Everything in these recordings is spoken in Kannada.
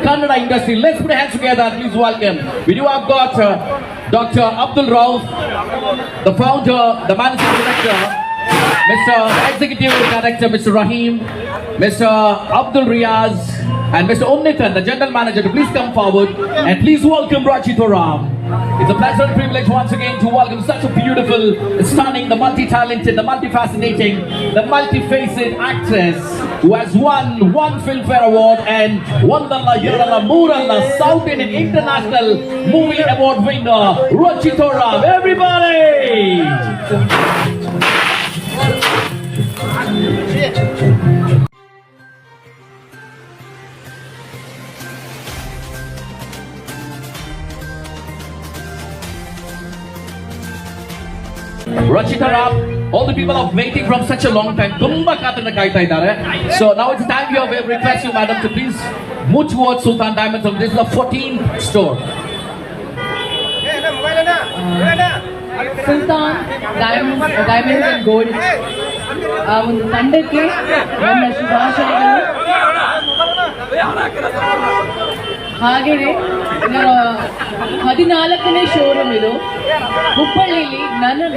Kannada industry. Let's put hands together and please welcome. We do have got Dr. Abdul Rauf, the founder, the managing director, Mr. Executive Director, Mr. Rahim, Mr. Abdul Riaz, and Mr. Unnithan, the General Manager, to please come forward and please welcome Rachita Ram. It's a pleasure and privilege once again to welcome such a beautiful, stunning, the multi-talented, the multi-fascinating, the multi-faced actress who has won one Filmfare Award and Ondalla, Erala, Mooralla, South Indian International Movie Award winner, Rachita Ram. Everybody! Rachita Ram, all the people are waiting from such a long time. Tumba kaatana kaita idare. So now it's time you have request you madam to please move towards Sultan Diamonds. This is the 14th store. Sultan diamonds and gold ಆ ಒಂದು ತಂಡಕ್ಕೆ ನನ್ನ ಶುಭಾಶಯಗಳು. ಹಾಗೆಯೇ 14ನೇ ಶೋರೂಮ್ ಇದು ಹುಬ್ಬಳ್ಳಿಲಿ.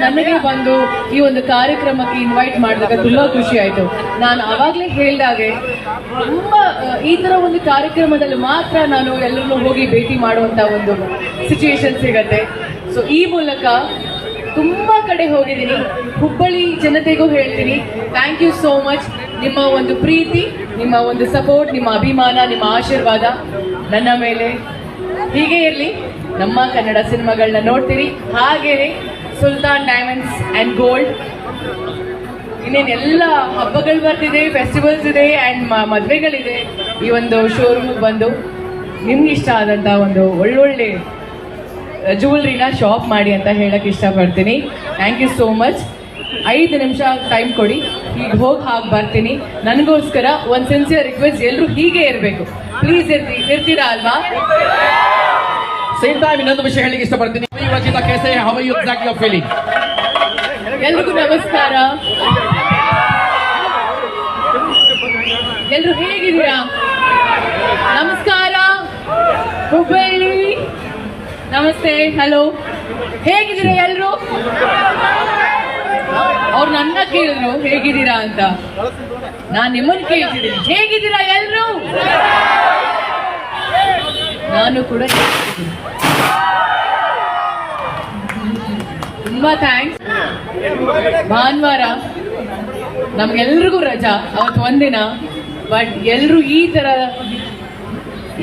ನನಗೆ ಬಂದು ಈ ಒಂದು ಕಾರ್ಯಕ್ರಮಕ್ಕೆ ಇನ್ವೈಟ್ ಮಾಡಿದಾಗ ತುಂಬಾ ಖುಷಿ ಆಯ್ತು. ನಾನು ಆವಾಗಲೇ ಹೇಳಿದಾಗೆ ತುಂಬಾ ಈ ತರ ಒಂದು ಕಾರ್ಯಕ್ರಮದಲ್ಲಿ ಮಾತ್ರ ನಾನು ಎಲ್ಲರನ್ನೂ ಹೋಗಿ ಭೇಟಿ ಮಾಡುವಂತ ಒಂದು ಸಿಚುವೇಶನ್ ಸಿಗತ್ತೆ. ಸೊ ಈ ಮೂಲಕ ತುಂಬಾ ಕಡೆ ಹೋಗಿದ್ದೀನಿ. ಹುಬ್ಬಳ್ಳಿ ಜನತೆಗೂ ಹೇಳ್ತೀನಿ, ಥ್ಯಾಂಕ್ ಯು ಸೋ ಮಚ್. ನಿಮ್ಮ ಒಂದು ಪ್ರೀತಿ, ನಿಮ್ಮ ಒಂದು ಸಪೋರ್ಟ್, ನಿಮ್ಮ ಅಭಿಮಾನ, ನಿಮ್ಮ ಆಶೀರ್ವಾದ ನನ್ನ ಮೇಲೆ ಹೀಗೆ ಇರಲಿ. ನಮ್ಮ ಕನ್ನಡ ಸಿನಿಮಾಗಳನ್ನ ನೋಡ್ತೀರಿ. ಹಾಗೇನೆ ಸುಲ್ತಾನ್ ಡೈಮಂಡ್ಸ್ ಅಂಡ್ ಗೋಲ್ಡ್ ಇನ್ನೇನು ಎಲ್ಲ ಹಬ್ಬಗಳು ಬರ್ತಿದೆ, ಫೆಸ್ಟಿವಲ್ಸ್ ಇದೆ ಅಂಡ್ ಮದುವೆಗಳಿದೆ. ಈ ಒಂದು ಶೋರೂಮ್ಗೆ ಬಂದು ನಿಮ್ಗೆ ಇಷ್ಟ ಆದಂತ ಒಂದು ಒಳ್ಳೊಳ್ಳೆ ಜ್ಯುವೆಲ್ರಿನ ಶಾಪ್ ಮಾಡಿ ಅಂತ ಹೇಳಕ್ ಇಷ್ಟಪಡ್ತೀನಿ. Thank you so much. 5 ನಿಮಿಷ ಟೈಮ್ ಕೊಡಿ, ಈಗ ಹೋಗಿ ಹಾಗೆ ಬರ್ತೀನಿ. ನನಗೋಸ್ಕರ ಒಂದು ಸಿನ್ಸಿಯರ್ ರಿಕ್ವೆಸ್ಟ್, ಎಲ್ಲರೂ ಹೀಗೆ ಇರಬೇಕು ಪ್ಲೀಸ್. ಇರ್ತೀರಾ ಅಲ್ವಾ? ಸೇಮ್ ಟೈಮ್ ಇನ್ನೊಂದು ವಿಷಯ ಹೇಳಿಕ್ಕೆ ಇಷ್ಟಪಡ್ತೀನಿ. ರಚಿತಾ ಕೇಸೆ how are you exactly are feeling? ಎಲ್ರಿಗೂ ನಮಸ್ಕಾರ. ಎಲ್ರು ಹೇಗಿದ್ದೀರಾ? ನಮಸ್ಕಾರ ಹುಬ್ಬಳ್ಳಿ, ನಮಸ್ತೆ, ಹಲೋ, ಹೇಗಿದ್ದೀರಾ ಎಲ್ರು? ಅವ್ರು ನನ್ನ ಕೇಳಿದ್ರು ಹೇಗಿದ್ದೀರಾ ಅಂತ, ನಾನ್ ನಿಮ್ಮನ್ನು ಕೇಳ್ತಿದ್ದೀನಿ ಹೇಗಿದ್ದೀರಾ ಎಲ್ರು? ನಾನು ಕೂಡ ತುಂಬಾ ಥ್ಯಾಂಕ್ಸ್. ಭಾನುವಾರ ನಮ್ಗೆಲ್ರಿಗೂ ರಜಾ, ಅವತ್ತು ಒಂದಿನ. ಬಟ್ ಎಲ್ರು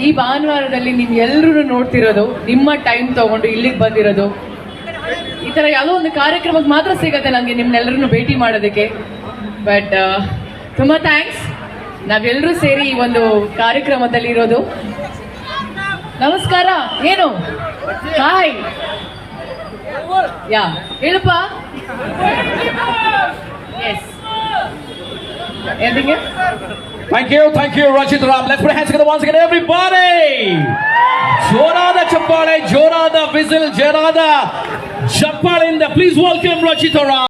ಈ ಭಾನುವಾರದಲ್ಲಿ ನೀವು ಎಲ್ಲರೂ ನೋಡ್ತಿರೋದು, ನಿಮ್ಮ ಟೈಮ್ ತಗೊಂಡು ಇಲ್ಲಿಗೆ ಬಂದಿರೋದು, ಈ ತರ ಯಾವುದೋ ಒಂದು ಕಾರ್ಯಕ್ರಮಕ್ಕೆ ಮಾತ್ರ ಸಿಗತ್ತೆ ನನಗೆ ನಿಮ್ನೆಲ್ಲರನ್ನು ಭೇಟಿ ಮಾಡೋದಕ್ಕೆ. ಬಟ್ ತುಂಬಾ ಥ್ಯಾಂಕ್ಸ್. ನಾವೆಲ್ಲರೂ ಸೇರಿ ಈ ಒಂದು ಕಾರ್ಯಕ್ರಮದಲ್ಲಿ ಇರೋದು. ನಮಸ್ಕಾರ. ಏನು ಹಾಯ್ ಯಾ ಹೇಳಪ್ಪ. Yes everything. Thank you, Rachita Ram. Let's put hands together once again, everybody. Jorada chappale, jorada whistle, jorada chappale in the. Please welcome Rachita Ram.